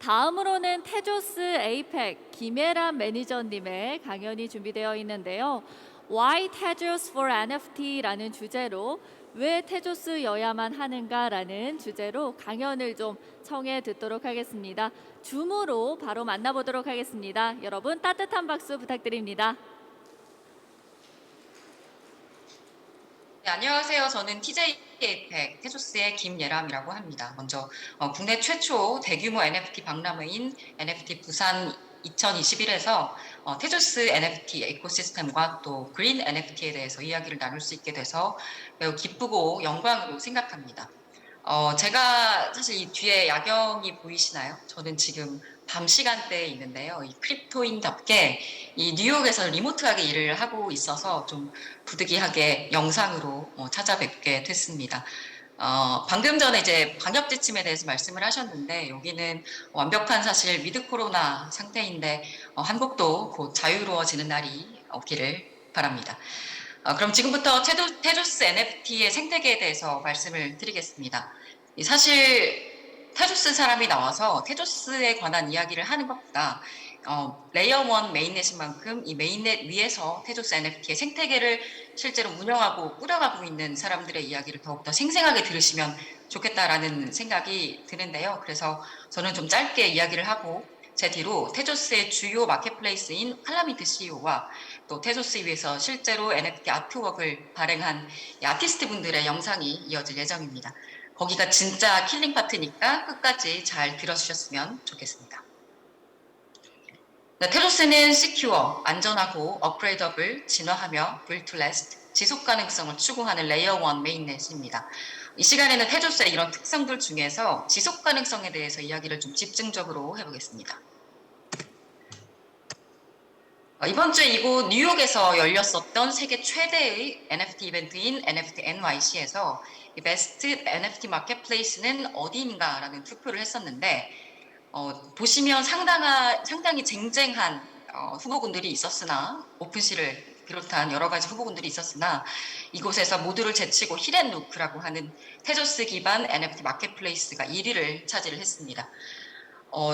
다음으로는 테조스 에이펙 김예란 매니저님의 강연이 준비되어 있는데요. Why Tezos for NFT라는 주제로 왜 테조스여야만 하는가라는 주제로 강연을 좀 청해 듣도록 하겠습니다. 줌으로 바로 만나보도록 하겠습니다. 여러분 따뜻한 박수 부탁드립니다. 네, 안녕하세요. 저는 TJ 에이펙 테조스의 김예람이라고 합니다. 먼저 국내 최초 대규모 NFT 박람회인 NFT 부산 2021에서 테조스 NFT 에코시스템과 또 그린 NFT에 대해서 이야기를 나눌 수 있게 돼서 매우 기쁘고 영광으로 생각합니다. 제가 사실 이 뒤에 야경이 보이시나요? 저는 지금 밤 시간대에 있는데요. 이 크립토인답게 이 뉴욕에서 리모트하게 일을 하고 있어서 좀 부득이하게 영상으로 찾아뵙게 됐습니다. 방금 전에 이제 방역 지침에 대해서 말씀을 하셨는데 여기는 완벽한 사실 위드 코로나 상태인데 한국도 곧 자유로워지는 날이 오기를 바랍니다. 그럼 지금부터 테조스 NFT의 생태계에 대해서 말씀을 드리겠습니다. 사실 테조스 사람이 나와서 테조스에 관한 이야기를 하는 것보다 레이어 1 메인넷인 만큼 이 메인넷 위에서 테조스 NFT의 생태계를 실제로 운영하고 꾸려가고 있는 사람들의 이야기를 더욱더 생생하게 들으시면 좋겠다라는 생각이 드는데요. 그래서 저는 좀 짧게 이야기를 하고 제 뒤로 테조스의 주요 마켓플레이스인 칼라미트 CEO와 또 테조스 위에서 실제로 NFT 아트웍을 발행한 아티스트 분들의 영상이 이어질 예정입니다. 거기가 진짜 킬링 파트니까 끝까지 잘 들어주셨으면 좋겠습니다. 테조스는 시큐어, 안전하고 업그레이더블, 진화하며 build to last, 지속 가능성을 추구하는 레이어 1 메인넷입니다. 이 시간에는 테조스의 이런 특성들 중에서 지속 가능성에 대해서 이야기를 좀 집중적으로 해보겠습니다. 이번 주에 이곳 뉴욕에서 열렸었던 세계 최대의 NFT 이벤트인 NFT NYC에서 베스트 NFT 마켓플레이스는 어디인가라는 투표를 했었는데 보시면 상당히 쟁쟁한 후보군들이 있었으나 오픈시를 비롯한 여러 가지 후보군들이 있었으나 이곳에서 모두를 제치고 힐앤루크라고 하는 테조스 기반 NFT 마켓플레이스가 1위를 차지를 했습니다.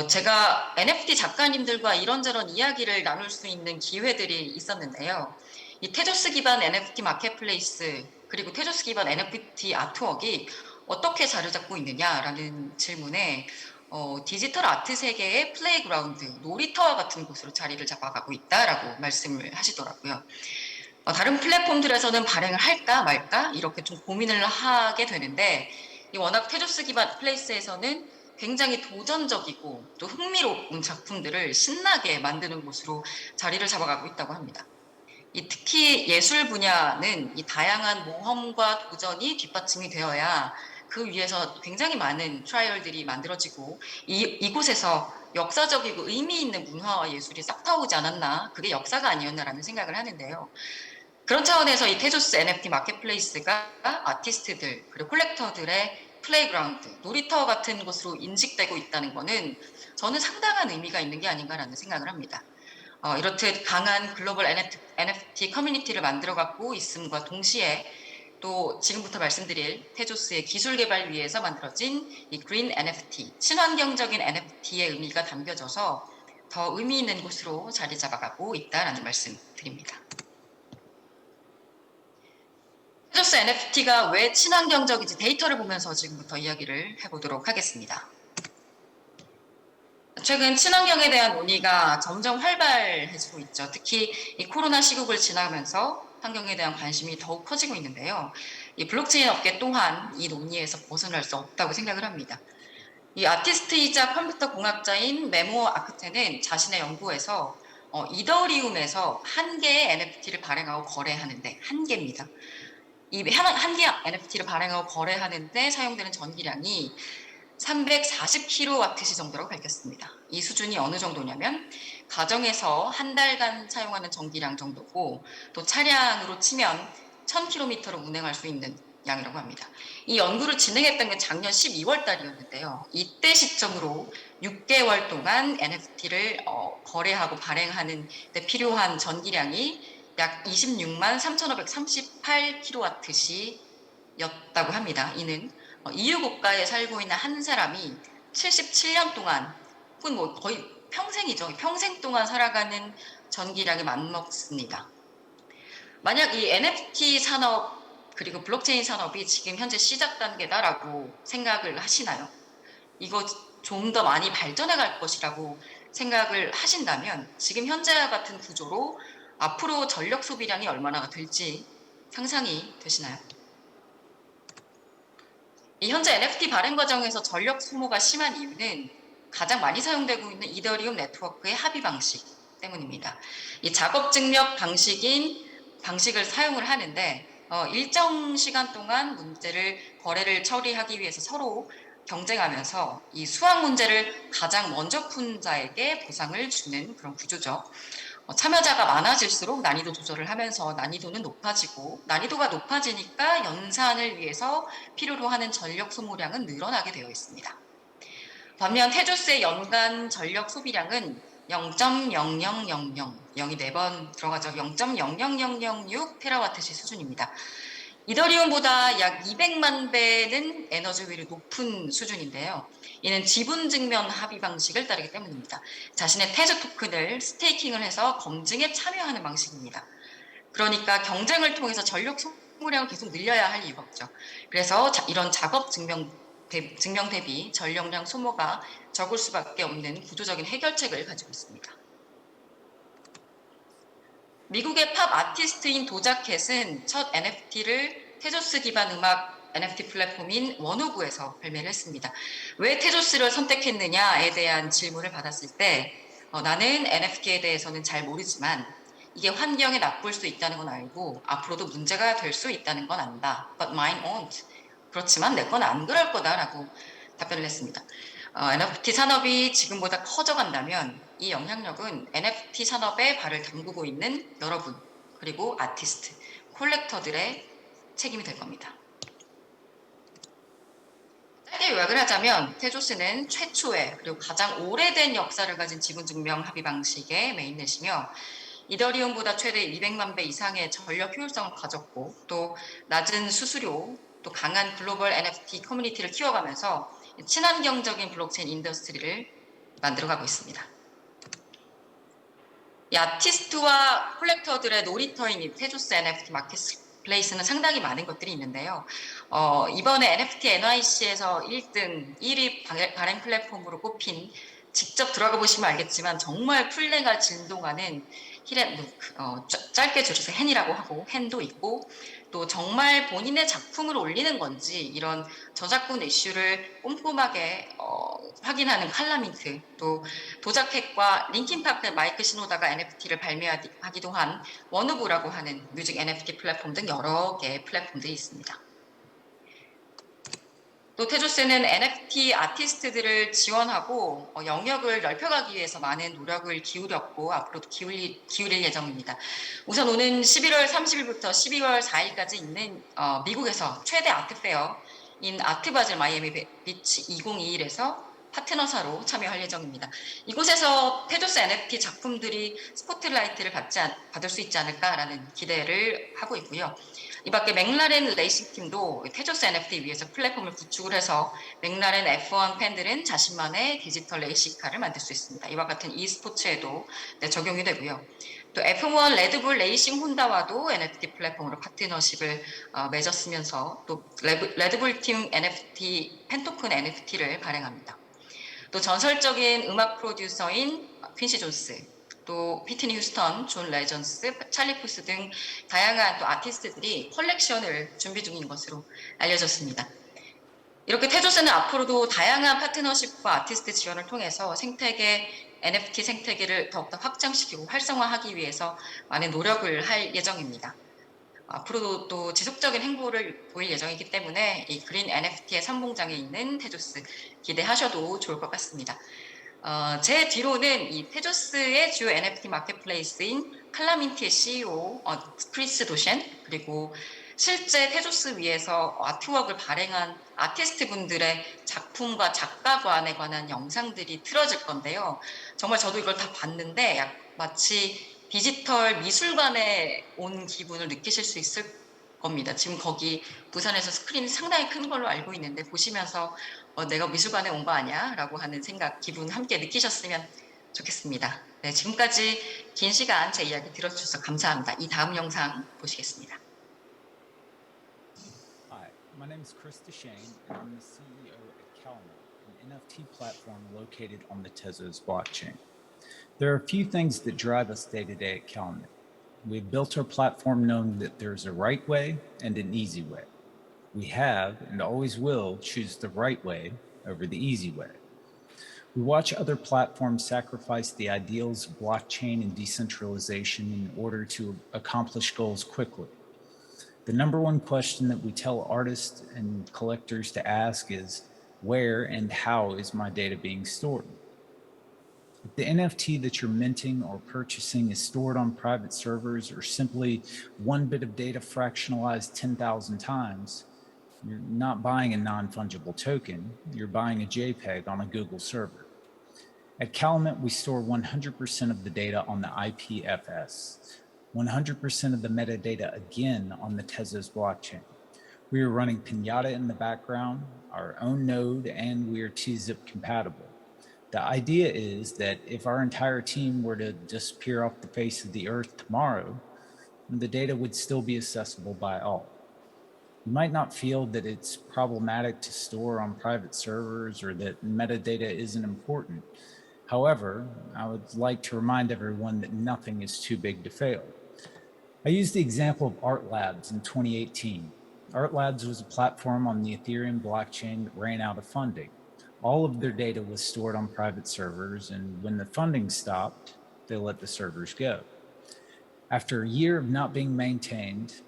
제가 NFT 작가님들과 이런저런 이야기를 나눌 수 있는 기회들이 있었는데요. 이 테조스 기반 NFT 마켓플레이스 그리고 테조스 기반 NFT 아트웍이 어떻게 자리 잡고 있느냐라는 질문에 디지털 아트 세계의 플레이그라운드, 놀이터와 같은 곳으로 자리를 잡아가고 있다라고 말씀을 하시더라고요. 다른 플랫폼들에서는 발행을 할까 말까 이렇게 좀 고민을 하게 되는데 워낙 테조스 기반 플레이스에서는 굉장히 도전적이고 또 흥미로운 작품들을 신나게 만드는 곳으로 자리를 잡아가고 있다고 합니다. 특히 예술 분야는 이 다양한 모험과 도전이 뒷받침이 되어야 그 위에서 굉장히 많은 트라이얼들이 만들어지고 이곳에서 역사적이고 의미 있는 문화와 예술이 싹 타오지 않았나, 그게 역사가 아니었나라는 생각을 하는데요. 그런 차원에서 이 테조스 NFT 마켓플레이스가 아티스트들 그리고 콜렉터들의 플레이그라운드, 놀이터 같은 곳으로 인식되고 있다는 것은 저는 상당한 의미가 있는 게 아닌가라는 생각을 합니다. 이렇듯 강한 글로벌 NFT 커뮤니티를 만들어가고 있음과 동시에 또 지금부터 말씀드릴 테조스의 기술 개발 위해서 만들어진 이 그린 NFT, 친환경적인 NFT의 의미가 담겨져서 더 의미 있는 곳으로 자리 잡아가고 있다라는 말씀 드립니다. 테조스 NFT가 왜 친환경적인지 데이터를 보면서 지금부터 이야기를 해보도록 하겠습니다. 최근 친환경에 대한 논의가 점점 활발해지고 있죠. 특히 이 코로나 시국을 지나면서 환경에 대한 관심이 더욱 커지고 있는데요. 이 블록체인 업계 또한 이 논의에서 벗어날 수 없다고 생각을 합니다. 이 아티스트이자 컴퓨터 공학자인 메모 아크테는 자신의 연구에서 이더리움에서 한 개의 NFT를 발행하고 거래하는데, 한 개입니다. 이 한 개 NFT를 발행하고 거래하는데 사용되는 전기량이 340kWh 정도라고 밝혔습니다. 이 수준이 어느 정도냐면 가정에서 한 달간 사용하는 전기량 정도고 또 차량으로 치면 1000km를 운행할 수 있는 양이라고 합니다. 이 연구를 진행했던 게 작년 12월 달이었는데요. 이때 시점으로 6개월 동안 NFT를 거래하고 발행하는 데 필요한 전기량이 약 26만 3,538kWh였다고 합니다. 이는 EU 국가에 살고 있는 한 사람이 77년 동안 혹은 뭐 거의 평생이죠. 평생 동안 살아가는 전기량이 맞먹습니다. 만약 이 NFT 산업 그리고 블록체인 산업이 지금 현재 시작 단계다라고 생각을 하시나요? 이거 좀 더 많이 발전해 갈 것이라고 생각을 하신다면 지금 현재와 같은 구조로 앞으로 전력 소비량이 얼마나 될지 상상이 되시나요? 이 현재 NFT 발행 과정에서 전력 소모가 심한 이유는 가장 많이 사용되고 있는 이더리움 네트워크의 합의 방식 때문입니다. 이 작업 증명 방식을 사용을 하는데 일정 시간 동안 거래를 처리하기 위해서 서로 경쟁하면서 이 수학 문제를 가장 먼저 푼 자에게 보상을 주는 그런 구조죠. 참여자가 많아질수록 난이도 조절을 하면서 난이도는 높아지고 난이도가 높아지니까 연산을 위해서 필요로 하는 전력 소모량은 늘어나게 되어 있습니다. 반면 테조스의 연간 전력 소비량은 0.0000 0이 4번 들어가죠. 0.00006 테라와트시 수준입니다. 이더리움보다 약 200만 배는 에너지율이 높은 수준인데요. 이는 지분 증명 합의 방식을 따르기 때문입니다. 자신의 테저 토큰을 스테이킹을 해서 검증에 참여하는 방식입니다. 그러니까 경쟁을 통해서 전력 소모량을 계속 늘려야 할 이유가 없죠. 그래서 이런 작업 증명 대비 전력량 소모가 적을 수밖에 없는 구조적인 해결책을 가지고 있습니다. 미국의 팝 아티스트인 도자켓은 첫 NFT를 테조스 기반 음악 NFT 플랫폼인 원오브에서 발매를 했습니다. 왜 테조스를 선택했느냐에 대한 질문을 받았을 때 나는 NFT에 대해서는 잘 모르지만 이게 환경에 나쁠 수 있다는 건 알고 앞으로도 문제가 될 수 있다는 건 안다. But mine won't. 그렇지만 내 건 안 그럴 거다라고 답변을 했습니다. NFT 산업이 지금보다 커져간다면 이 영향력은 NFT 산업에 발을 담그고 있는 여러분 그리고 아티스트, 콜렉터들의 책임이 될 겁니다. 짧게 요약을 하자면 테조스는 최초의 그리고 가장 오래된 역사를 가진 지분증명 합의 방식의 메인넷이며 이더리움보다 최대 200만 배 이상의 전력 효율성을 가졌고 또 낮은 수수료 또 강한 글로벌 NFT 커뮤니티를 키워가면서 친환경적인 블록체인 인더스트리를 만들어가고 있습니다. 이 아티스트와 콜렉터들의 놀이터인 이 테조스 NFT 마켓플레이스는 상당히 많은 것들이 있는데요. 이번에 NFT NYC에서 1위 발행 플랫폼으로 꼽힌 직접 들어가 보시면 알겠지만 정말 플레가 진동하는 짧게 줄여서 헨이라고 하고 헨도 있고 또 정말 본인의 작품을 올리는 건지 이런 저작권 이슈를 꼼꼼하게 확인하는 칼라민트 또 도자켓과 링킨파크의 마이크 시노다가 NFT를 발매하기도 한 원오브라고 하는 뮤직 NFT 플랫폼 등 여러 개의 플랫폼들이 있습니다. 또 테조스는 NFT 아티스트들을 지원하고 영역을 넓혀가기 위해서 많은 노력을 기울였고 앞으로도 기울일 예정입니다. 우선 오는 11월 30일부터 12월 4일까지 있는 미국에서 최대 아트페어인 아트바젤 마이애미 비치 2021에서 파트너사로 참여할 예정입니다. 이곳에서 테조스 NFT 작품들이 스포트라이트를 받을 수 있지 않을까라는 기대를 하고 있고요. 이 밖에 맥라렌 레이싱 팀도 테조스 NFT 위해서 플랫폼을 구축을 해서 맥라렌 F1 팬들은 자신만의 디지털 레이싱카를 만들 수 있습니다. 이와 같은 e스포츠에도 적용이 되고요. 또 F1 레드불 레이싱 혼다와도 NFT 플랫폼으로 파트너십을 맺었으면서 또 레드불 팀 NFT 팬토큰 NFT를 발행합니다. 또 전설적인 음악 프로듀서인 퀸시 존스, 또 피트니 휴스턴, 존 레전스, 찰리 푸스 등 다양한 또 아티스트들이 컬렉션을 준비 중인 것으로 알려졌습니다. 이렇게 테조스는 앞으로도 다양한 파트너십과 아티스트 지원을 통해서 NFT 생태계를 더욱더 확장시키고 활성화하기 위해서 많은 노력을 할 예정입니다. 앞으로도 또 지속적인 행보를 보일 예정이기 때문에 이 그린 NFT의 선봉장에 있는 테조스 기대하셔도 좋을 것 같습니다. 제 뒤로는 이 테조스의 주요 NFT 마켓플레이스인 칼라민티의 CEO 크리스 도셴 그리고 실제 테조스 위에서 아트웍을 발행한 아티스트 분들의 작품과 작가관에 관한 영상들이 틀어질 건데요. 정말 저도 이걸 다 봤는데 마치 디지털 미술관에 온 기분을 느끼실 수 있을 겁니다. 지금 거기 부산에서 스크린이 상당히 큰 걸로 알고 있는데 보시면서 내가 미술관에 온 거 아니야? 라고 하는 생각, 기분 함께 느끼셨으면 좋겠습니다. 네, 지금까지 긴 시간 제 이야기 들어주셔서 감사합니다. 이 다음 영상 보시겠습니다. Hi, my name is Chris Deshane, and I'm the CEO at Calumet, an NFT platform located on the Tezos blockchain. There are a few things that drive us day to day at Calumet. We've built our platform knowing that there's a right way and an easy way. We have and always will choose the right way over the easy way. We watch other platforms sacrifice the ideals of blockchain and decentralization in order to accomplish goals quickly. The number one question that we tell artists and collectors to ask is, where and how is my data being stored? If the NFT that you're minting or purchasing is stored on private servers or simply one bit of data fractionalized 10,000 times, you're not buying a non-fungible token, you're buying a JPEG on a Google server. At Calumet, we store 100% of the data on the IPFS, 100% of the metadata again on the Tezos blockchain. We are running Pinata in the background, our own node, and we are TZIP compatible. The idea is that if our entire team were to disappear off the face of the earth tomorrow, the data would still be accessible by all. You might not feel that it's problematic to store on private servers or that metadata isn't important. However, I would like to remind everyone that nothing is too big to fail. I used the example of Art Labs in 2018. Art Labs was a platform on the Ethereum blockchain that ran out of funding. All of their data was stored on private servers, and when the funding stopped, they let the servers go. After a year of not being maintained,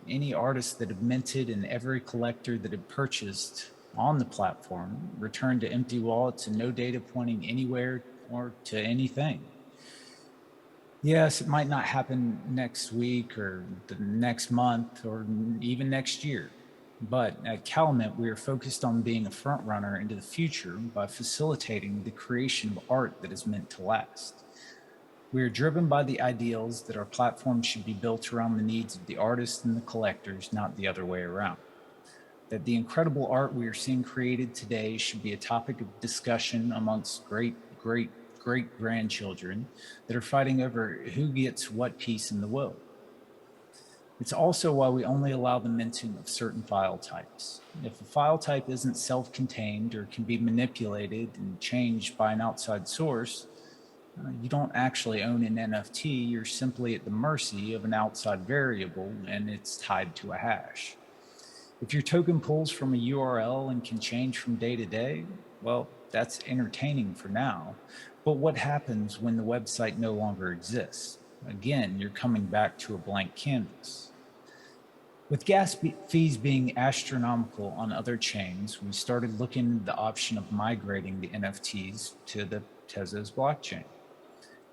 any artist that had minted and every collector that had purchased on the platform returned to empty wallets and no data pointing anywhere or to anything. Yes, it might not happen next week or the next month or even next year. But at Calumet, we are focused on being a front runner into the future by facilitating the creation of art that is meant to last. We are driven by the ideals that our platform should be built around the needs of the artists and the collectors, not the other way around. That the incredible art we are seeing created today should be a topic of discussion amongst great grandchildren that are fighting over who gets what piece in the will. It's also why we only allow the minting of certain file types. If a file type isn't self-contained or can be manipulated and changed by an outside source, you don't actually own an NFT, you're simply at the mercy of an outside variable and it's tied to a hash. If your token pulls from a URL and can change from day to day, well, that's entertaining for now. But what happens when the website no longer exists? Again, you're coming back to a blank canvas. With gas fees being astronomical on other chains, we started looking at the option of migrating the NFTs to the Tezos blockchain.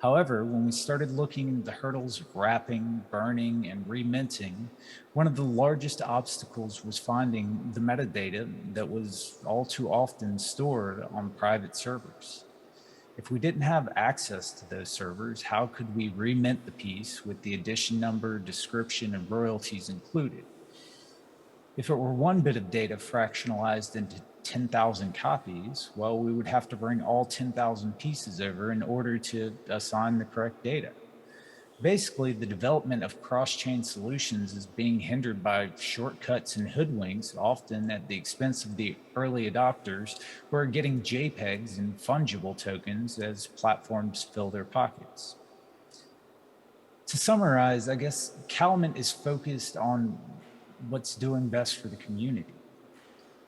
However, when we started looking at the hurdles of wrapping, burning, and reminting, one of the largest obstacles was finding the metadata that was all too often stored on private servers. If we didn't have access to those servers, how could we remint the piece with the edition number, description, and royalties included? If it were one bit of data fractionalized into 10,000 copies, well, we would have to bring all 10,000 pieces over in order to assign the correct data. Basically, the development of cross-chain solutions is being hindered by shortcuts and hoodwinks, often at the expense of the early adopters who are getting JPEGs and fungible tokens as platforms fill their pockets. To summarize, I guess Calumet is focused on what's doing best for the community.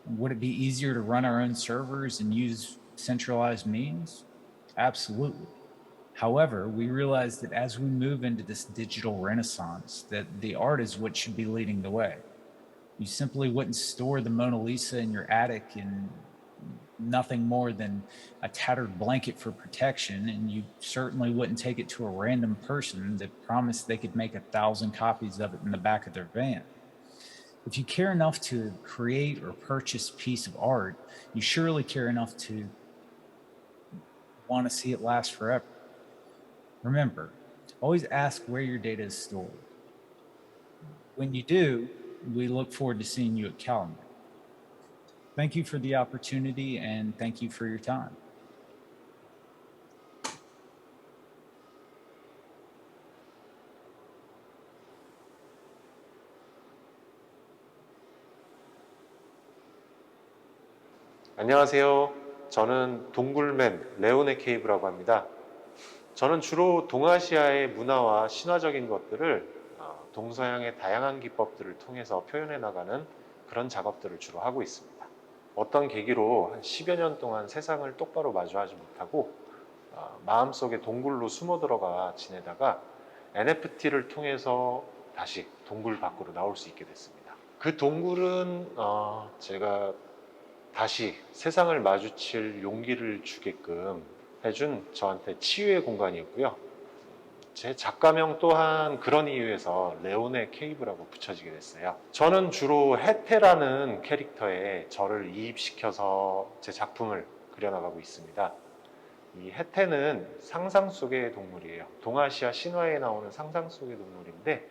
Would it be easier to run our own servers and use centralized means? Absolutely. However, we realize that as we move into this digital renaissance, that the art is what should be leading the way. You simply wouldn't store the Mona Lisa in your attic in nothing more than a tattered blanket for protection, and you certainly wouldn't take it to a random person that promised they could make 1,000 copies of it in the back of their van. If you care enough to create or purchase a piece of art, you surely care enough to want to see it last forever. Remember, always ask where your data is stored. When you do, we look forward to seeing you at Calumet. Thank you for the opportunity and thank you for your time. 안녕하세요. 저는 동굴맨 레오네 케이브라고 합니다. 저는 주로 동아시아의 문화와 신화적인 것들을 동서양의 다양한 기법들을 통해서 표현해 나가는 그런 작업들을 주로 하고 있습니다. 어떤 계기로 한 10여 년 동안 세상을 똑바로 마주하지 못하고 마음속에 동굴로 숨어 들어가 지내다가 NFT를 통해서 다시 동굴 밖으로 나올 수 있게 됐습니다. 그 동굴은 제가 다시 세상을 마주칠 용기를 주게끔 해준 저한테 치유의 공간이었고요. 제 작가명 또한 그런 이유에서 레오네 케이브라고 붙여지게 됐어요. 저는 주로 해태라는 캐릭터에 저를 이입시켜서 제 작품을 그려나가고 있습니다. 이 해태는 상상 속의 동물이에요. 동아시아 신화에 나오는 상상 속의 동물인데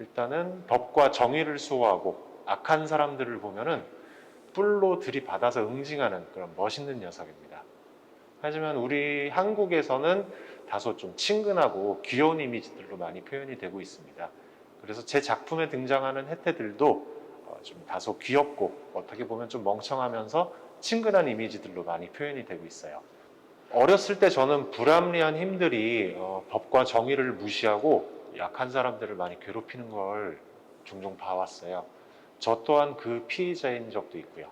일단은 법과 정의를 수호하고 악한 사람들을 보면은 뿔로 들이받아서 응징하는 그런 멋있는 녀석입니다. 하지만 우리 한국에서는 다소 좀 친근하고 귀여운 이미지들로 많이 표현이 되고 있습니다. 그래서 제 작품에 등장하는 해태들도 좀 다소 귀엽고 어떻게 보면 좀 멍청하면서 친근한 이미지들로 많이 표현이 되고 있어요. 어렸을 때 저는 불합리한 힘들이 법과 정의를 무시하고 약한 사람들을 많이 괴롭히는 걸 종종 봐왔어요. 저 또한 그 피해자인 적도 있고요.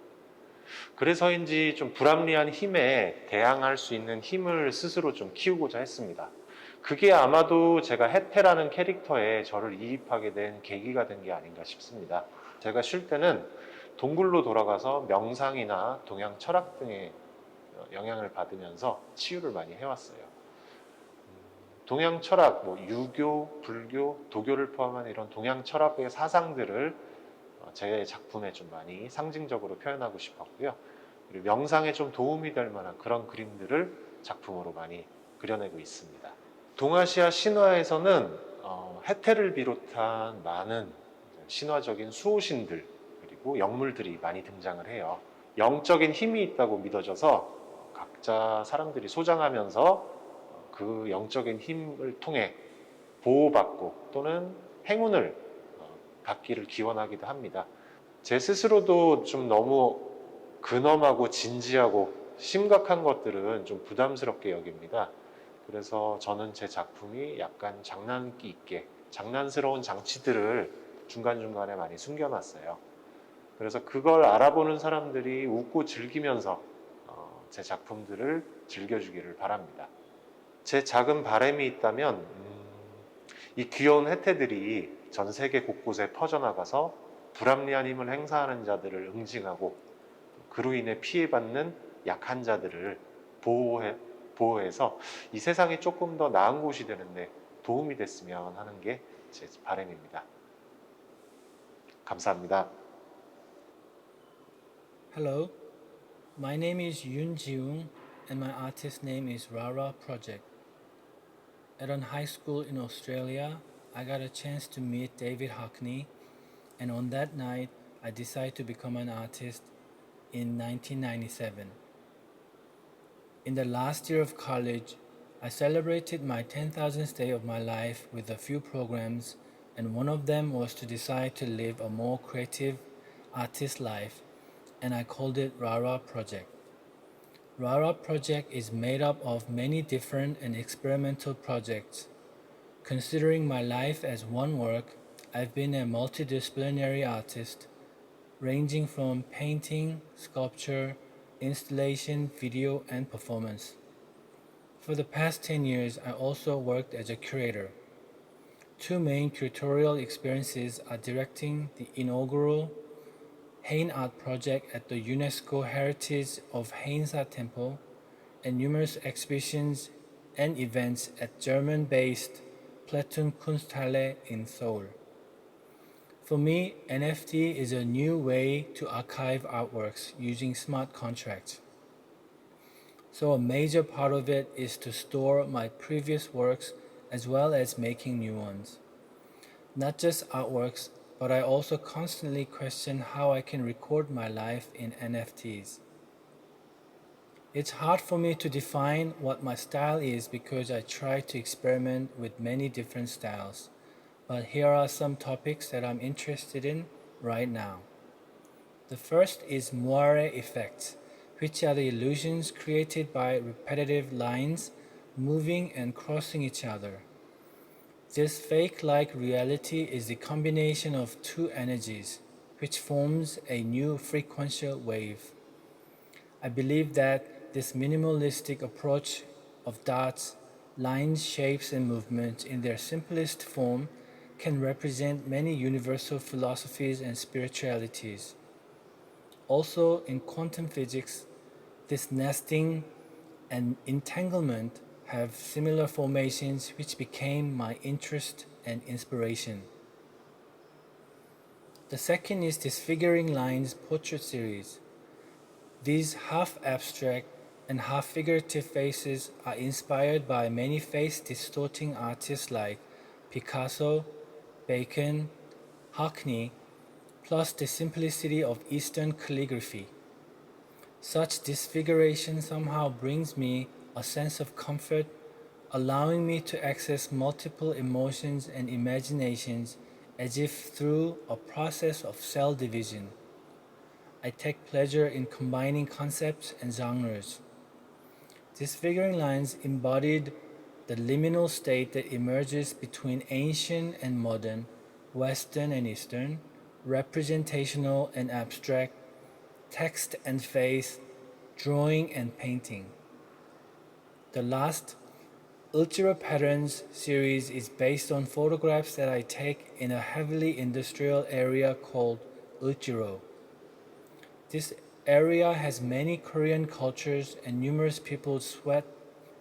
그래서인지 좀 불합리한 힘에 대항할 수 있는 힘을 스스로 좀 키우고자 했습니다. 그게 아마도 제가 해태라는 캐릭터에 저를 이입하게 된 계기가 된 게 아닌가 싶습니다. 제가 쉴 때는 동굴로 돌아가서 명상이나 동양 철학 등의 영향을 받으면서 치유를 많이 해왔어요. 동양 철학, 유교, 불교, 도교를 포함한 이런 동양 철학의 사상들을 제 작품에 좀 많이 상징적으로 표현하고 싶었고요. 그리고 명상에 좀 도움이 될 만한 그런 그림들을 작품으로 많이 그려내고 있습니다. 동아시아 신화에서는 해태를 비롯한 많은 신화적인 수호신들 그리고 영물들이 많이 등장을 해요. 영적인 힘이 있다고 믿어져서 각자 사람들이 소장하면서 그 영적인 힘을 통해 보호받고 또는 행운을 받기를 기원하기도 합니다. 제 스스로도 좀 너무 근엄하고 진지하고 심각한 것들은 좀 부담스럽게 여깁니다. 그래서 저는 제 작품이 약간 장난기 있게 장난스러운 장치들을 중간중간에 많이 숨겨놨어요. 그래서 그걸 알아보는 사람들이 웃고 즐기면서 제 작품들을 즐겨주기를 바랍니다. 제 작은 바람이 있다면 이 귀여운 해태들이 전 세계 곳곳에 퍼져나가서 불합리한 힘을 행사하는 자들을 응징하고 그로 인해 피해받는 약한 자들을 보호해서 이 세상이 조금 더 나은 곳이 되는데 도움이 됐으면 하는 게 제 바람입니다. 감사합니다. Hello, my name is Yoon Ji-woong and my artist name is Rara Project. At a high school in Australia, I got a chance to meet David Hockney, and on that night, I decided to become an artist in 1997. In the last year of college, I celebrated my 10,000th day of my life with a few programs, and one of them was to decide to live a more creative artist life, and I called it Rara Project. Rara Project is made up of many different and experimental projects. Considering my life as one work, I've been a multidisciplinary artist, ranging from painting, sculpture, installation, video, and performance. For the past 10 years, I also worked as a curator. Two main curatorial experiences are directing the inaugural Hain Art Project at the UNESCO Heritage of Hainsa Temple and numerous exhibitions and events at German-based Platoon Kunsthalle in Seoul. For me, NFT is a new way to archive artworks using smart contracts. So a major part of it is to store my previous works as well as making new ones. Not just artworks, but I also constantly question how I can record my life in NFTs. It's hard for me to define what my style is because I try to experiment with many different styles. But here are some topics that I'm interested in right now. The first is moire effects, which are the illusions created by repetitive lines moving and crossing each other. This fake-like reality is the combination of two energies, which forms a new frequential wave. I believe that this minimalistic approach of dots, lines, shapes, and movements in their simplest form can represent many universal philosophies and spiritualities. Also, in quantum physics, this nesting and entanglement have similar formations which became my interest and inspiration. The second is Disfiguring Lines portrait series. These half abstract and half figurative faces are inspired by many face distorting artists like Picasso, Bacon, Hackney, plus the simplicity of Eastern calligraphy. Such disfiguration somehow brings me a sense of comfort, allowing me to access multiple emotions and imaginations as if through a process of cell division. I take pleasure in combining concepts and genres. Disfiguring lines embodied the liminal state that emerges between ancient and modern, Western and Eastern, representational and abstract, text and face, drawing and painting. The last, Ultra Patterns series is based on photographs that I take in a heavily industrial area called Uchiro. This area has many Korean cultures and numerous people's sweat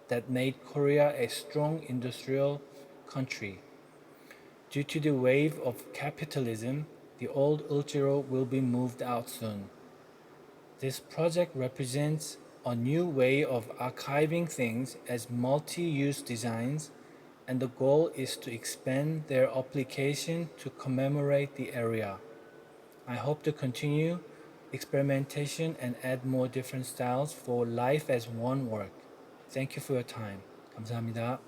that made Korea a strong industrial country. Due to the wave of capitalism, the old Uchiro will be moved out soon. This project represents a new way of archiving things as multi-use designs, and the goal is to expand their application to commemorate the area. I hope to continue experimentation and add more different styles for life as one work. Thank you for your time. 감사합니다.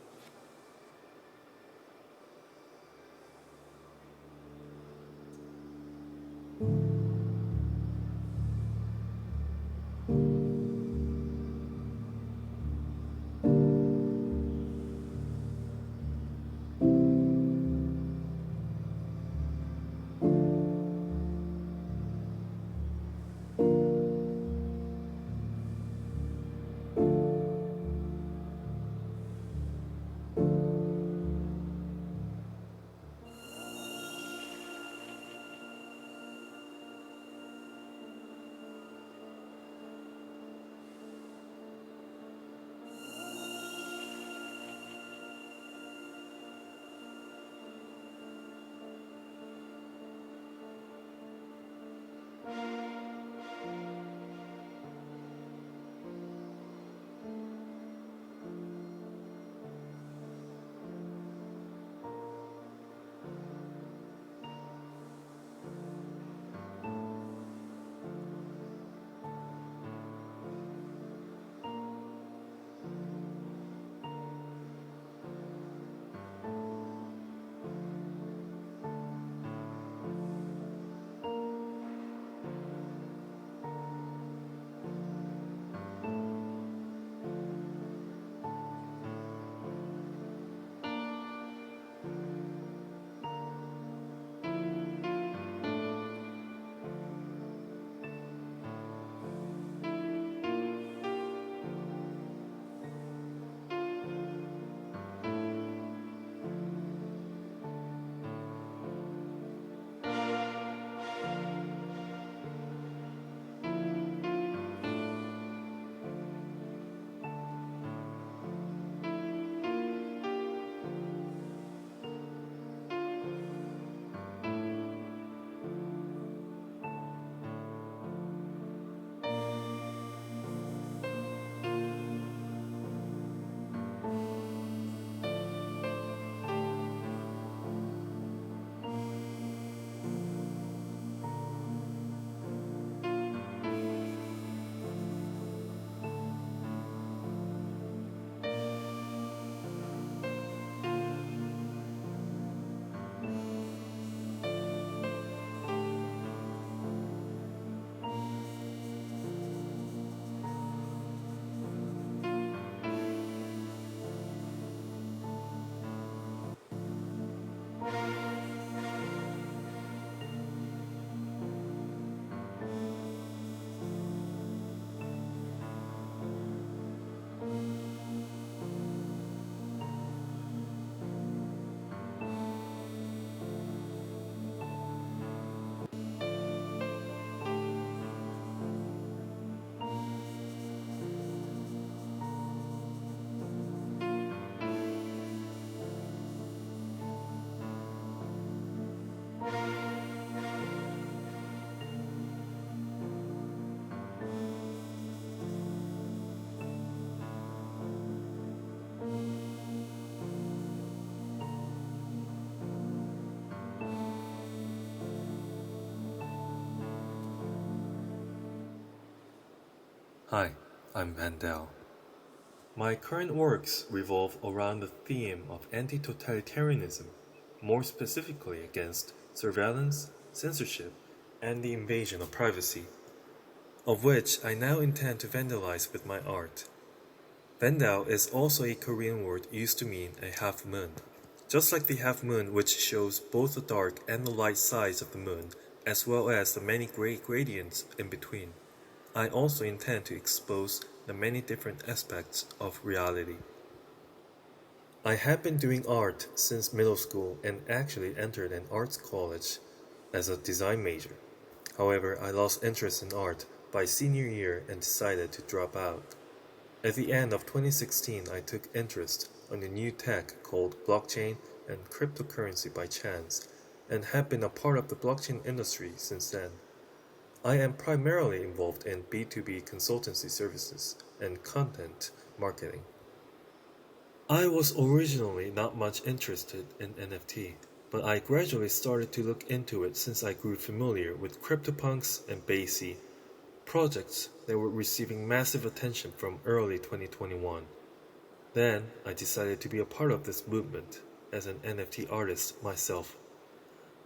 Hi, I'm Vandal. My current works revolve around the theme of anti-totalitarianism, more specifically against surveillance, censorship, and the invasion of privacy, of which I now intend to vandalize with my art. Vandal is also a Korean word used to mean a half moon. Just like the half moon, which shows both the dark and the light sides of the moon, as well as the many gray gradients in between, I also intend to expose the many different aspects of reality. I have been doing art since middle school and actually entered an arts college as a design major. However, I lost interest in art by senior year and decided to drop out. At the end of 2016, I took interest on a new tech called blockchain and cryptocurrency by chance, and have been a part of the blockchain industry since then. I am primarily involved in B2B consultancy services and content marketing. I was originally not much interested in NFT, but I gradually started to look into it since I grew familiar with CryptoPunks and BASI, projects that were receiving massive attention from early 2021. Then I decided to be a part of this movement as an NFT artist myself.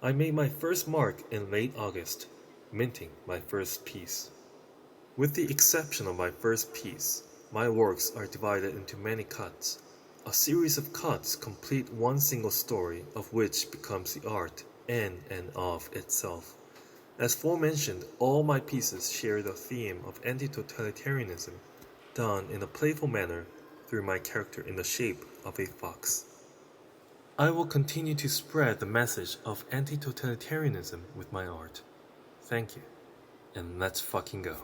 I made my first mark in late August, minting my first piece. With the exception of my first piece, my works are divided into many cuts. A series of cuts complete one single story, of which becomes the art in and of itself. As forementioned, all my pieces share the theme of anti-totalitarianism, done in a playful manner through my character in the shape of a fox. I will continue to spread the message of anti-totalitarianism with my art. Thank you, and let's fucking go.